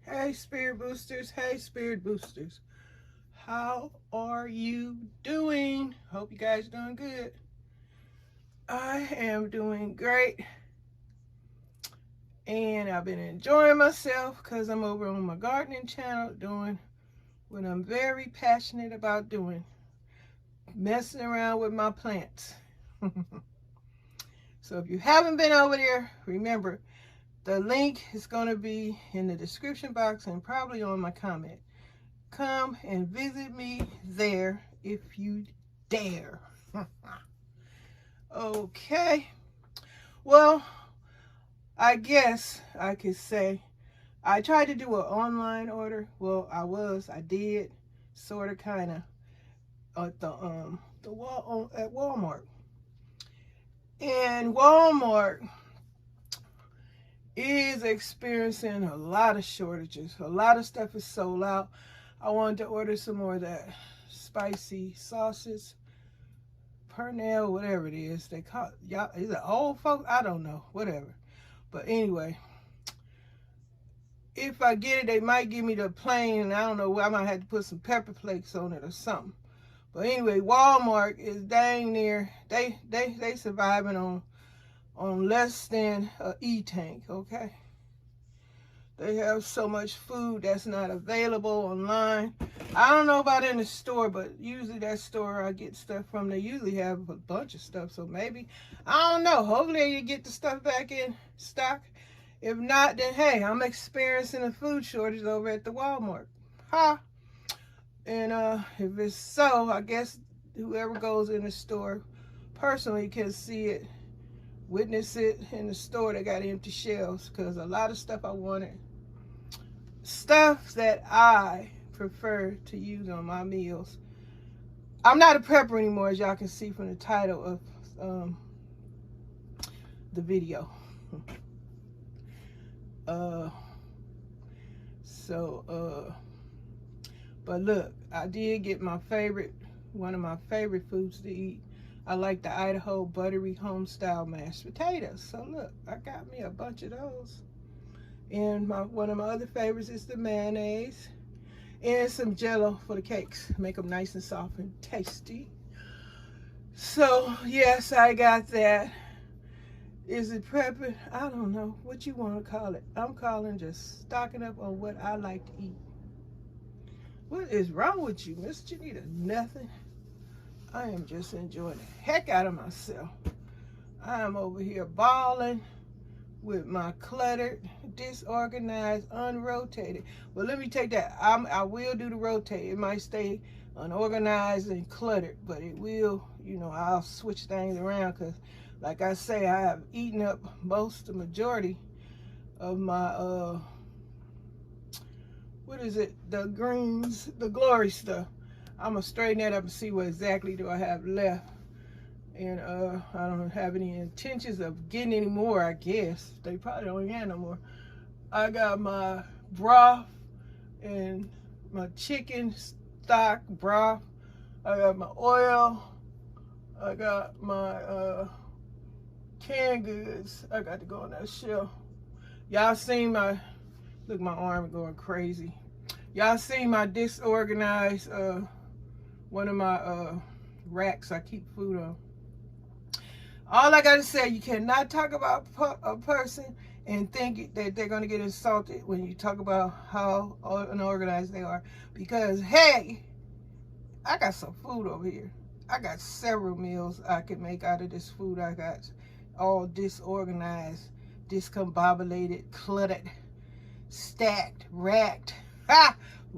Hey, Spirit Boosters. Hey, Spirit Boosters. How are you doing? Hope you guys are doing good. I am doing great. And I've been enjoying myself because I'm over on my gardening channel doing what I'm very passionate about doing. Messing around with my plants. So if you haven't been over there, remember, the link is going to be in the description box and probably on my comment. Come and visit me there if you dare. Okay. Well, I guess I could say I tried to do an online order. Well, I did, sort of, kind of, at at Walmart. And Walmart is experiencing a lot of shortages. A lot of stuff is sold out. I wanted to order some more of that spicy sausage, Pernell, whatever it is. They call y'all. Is it old folks? I don't know. Whatever. But anyway, if I get it, they might give me the plain, and I don't know. I might have to put some pepper flakes on it or something. But anyway, Walmart is dang near. They surviving on less than a E-tank. Okay. They have so much food that's not available online. I don't know about in the store, but usually that store I get stuff from, they usually have a bunch of stuff. So maybe, I don't know. Hopefully you get the stuff back in stock. If not, then hey, I'm experiencing a food shortage over at the Walmart. Ha! And if it's so, I guess whoever goes in the store personally can see it, witness it in the store. They got empty shelves because a lot of stuff I wanted, stuff that I prefer to use on my meals. I'm not a prepper anymore, as y'all can see from the title of the video. But look, I did get one of my favorite foods to eat. I like the Idaho buttery home style mashed potatoes. So look, I got me a bunch of those. And one of my other favorites is the mayonnaise and some Jello for the cakes. Make them nice and soft and tasty. So yes, I got that. Is it prepping? I don't know what you want to call it. I'm calling just stocking up on what I like to eat. What is wrong with you, Miss Janita? Nothing. I am just enjoying the heck out of myself. I am over here balling with my cluttered, disorganized, unrotated. Well, let me take that. I will do the rotate. It might stay unorganized and cluttered, but it will, I'll switch things around because, like I say, I have eaten up the majority of my, the greens, the glory stuff. I'm going to straighten that up and see what exactly do I have left. And I don't have any intentions of getting any more, I guess. They probably don't have no more. I got my broth and my chicken stock broth. I got my oil. I got my canned goods. I got to go on that shelf. Y'all seen my arm going crazy. Y'all seen my disorganized, one of my racks I keep food on. All I gotta say, you cannot talk about a person and think that they're gonna get insulted when you talk about how unorganized they are. Because hey, I got some food over here. I got several meals I can make out of this food. I got all disorganized, discombobulated, cluttered, stacked, racked,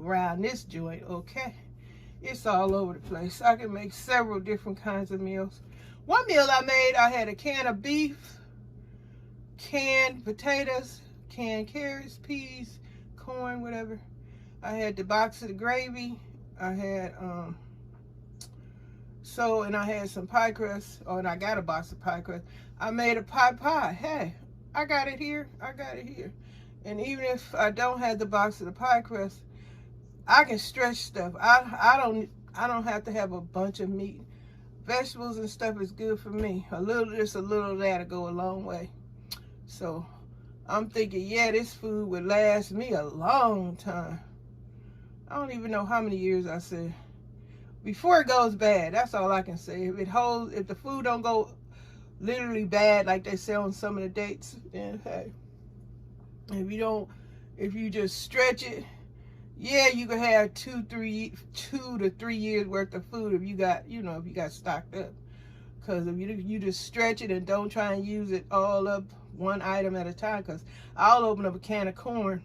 around this joint, okay? It's all over the place. I can make several different kinds of meals. One meal I made, I had a can of beef, canned potatoes, canned carrots, peas, corn, whatever. I had the box of the gravy. I had, and I had some pie crust. Oh, and I got a box of pie crust. I made a pie. Hey, I got it here. And even if I don't have the box of the pie crust, I can stretch stuff. I don't have to have a bunch of meat. Vegetables and stuff is good for me. A little of this, a little of that will go a long way. So I'm thinking, yeah, this food would last me a long time. I don't even know how many years I said. Before it goes bad, that's all I can say. If the food don't go literally bad like they say on some of the dates, then hey, if you just stretch it, yeah, you can have 2 to 3 years worth of food if you got, if you got stocked up. Because if you just stretch it and don't try and use it all up one item at a time, because I'll open up a can of corn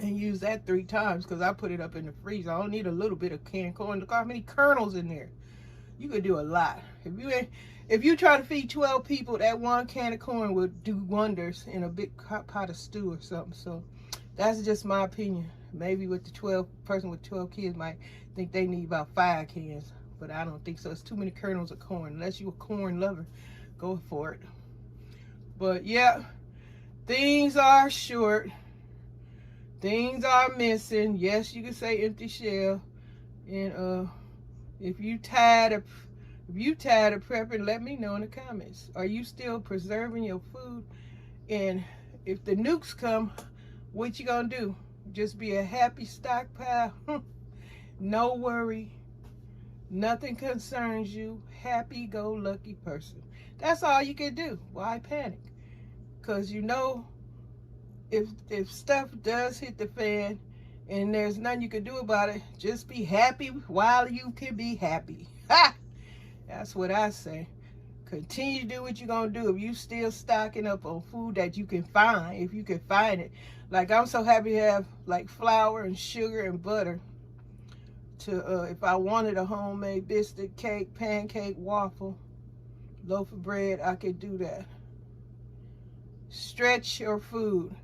and use that 3 times because I put it up in the freezer. I don't need a little bit of canned corn. Look how many kernels in there. You could do a lot. If you try to feed 12 people, that one can of corn would do wonders in a big pot of stew or something. So that's just my opinion. Maybe with the person with 12 kids might think they need about 5 cans, but I don't think so. It's too many kernels of corn. Unless you're a corn lover, go for it. But yeah, things are short. Things are missing. Yes, you can say empty shell. And if you tired of prepping, let me know in the comments. Are you still preserving your food? And if the nukes come, what you gonna do? Just be a happy stockpile? No worry. Nothing concerns you. Happy-go-lucky person. That's all you can do. Why panic? Because if stuff does hit the fan and there's nothing you can do about it, just be happy while you can be happy. Ha! That's what I say. Continue to do what you're going to do. If you still stocking up on food that you can find, if you can find it. Like, I'm so happy to have, like, flour and sugar and butter to, if I wanted a homemade biscuit, cake, pancake, waffle, loaf of bread, I could do that. Stretch your food.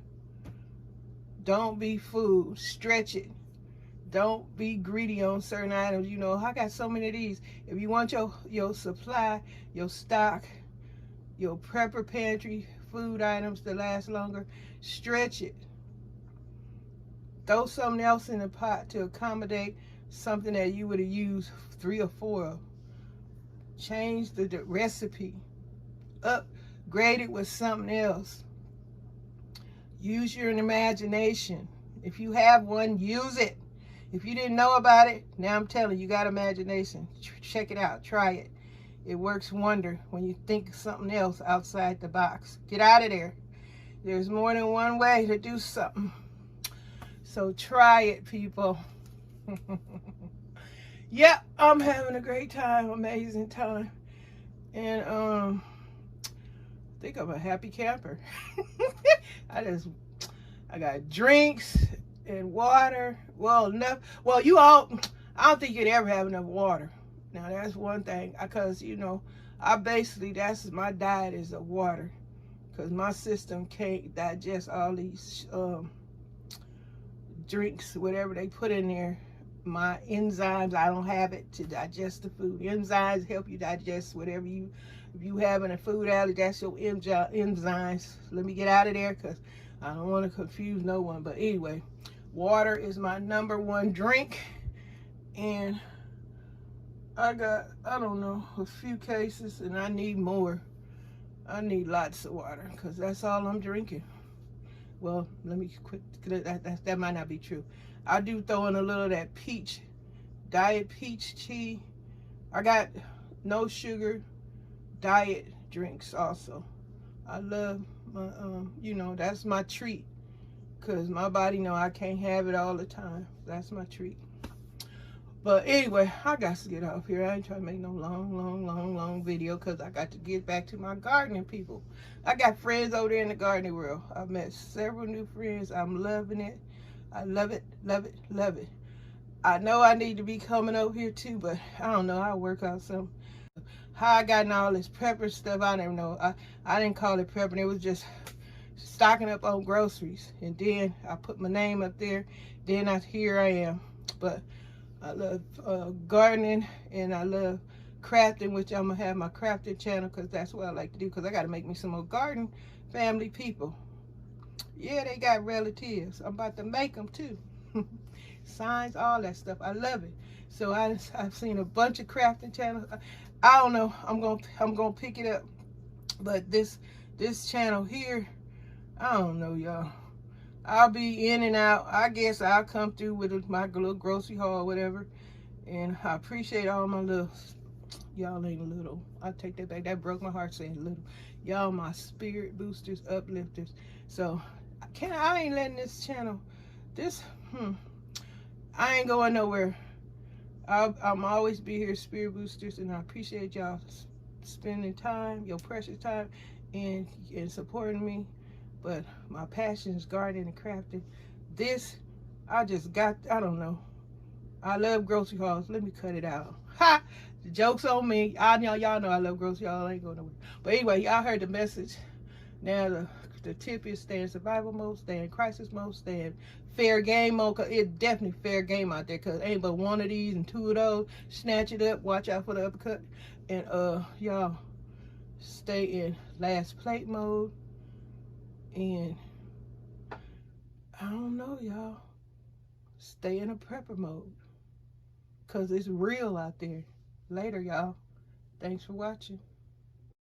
Don't be food. Stretch it. Don't be greedy on certain items. I got so many of these. If you want your supply, your stock, your prepper pantry food items to last longer, stretch it. Throw something else in the pot to accommodate something that you would have used 3 or 4 of. Change the recipe. Upgrade it with something else. Use your imagination. If you have one, use it. If you didn't know about it, now I'm telling you, you got imagination. Check it out. Try it. It works wonder when you think something else outside the box. Get out of there. There's more than one way to do something. So try it, people. Yep, I'm having a great time. Amazing time. And I think I'm a happy camper. I got drinks and water. Well, enough. Well, I don't think you'd ever have enough water. Now, that's one thing. Because, that's my diet is of water. Because my system can't digest all these drinks, whatever they put in there. My enzymes, I don't have it to digest the food. Enzymes help you digest whatever if you having a food allergy, that's your enzymes. Let me get out of there because I don't want to confuse no one. But anyway, water is my #1 drink. And I got, I don't know, a few cases and I need more. I need lots of water because that's all I'm drinking. Well, let me quit. That might not be true. I do throw in a little of that diet peach tea. I got no sugar diet drinks also. I love my, that's my treat. Because my body know I can't have it all the time. That's my treat. But anyway, I got to get off here. I ain't trying to make no long video because I got to get back to my gardening, people. I got friends over there in the gardening world. I've met several new friends. I'm loving it. I love it, love it, love it. I know I need to be coming over here too, but I don't know. I'll work out something. How I got in all this prepper stuff, I don't know. I didn't call it prepping. It was just stocking up on groceries. And then I put my name up there. Then here I am. But I love gardening and I love crafting, which I'm going to have my crafting channel because that's what I like to do because I got to make me some more garden family people. Yeah, they got relatives. I'm about to make them too. Signs, all that stuff. I love it. So I've seen a bunch of crafting channels. I don't know. I'm gonna pick it up. But this channel here, I don't know, y'all. I'll be in and out. I guess I'll come through with my little grocery haul or whatever. And I appreciate all my little, y'all ain't little. I take that back. That broke my heart saying little. Y'all my spirit boosters, uplifters. So I ain't letting this channel, this, I ain't going nowhere. I'm always be here, spirit boosters, and I appreciate y'all spending time, your precious time, and supporting me. But my passion is gardening and crafting. This, I just got, I don't know. I love grocery hauls. Let me cut it out. Ha! The joke's on me. Y'all know I love grocery hauls. I ain't going nowhere. But anyway, y'all heard the message. Now the tip is stay in survival mode, stay in crisis mode, stay in fair game mode. Cause it's definitely fair game out there. Cause ain't but one of these and two of those. Snatch it up. Watch out for the uppercut. And y'all stay in last plate mode. And I don't know, y'all. Stay in a prepper mode. Cause it's real out there. Later, y'all. Thanks for watching.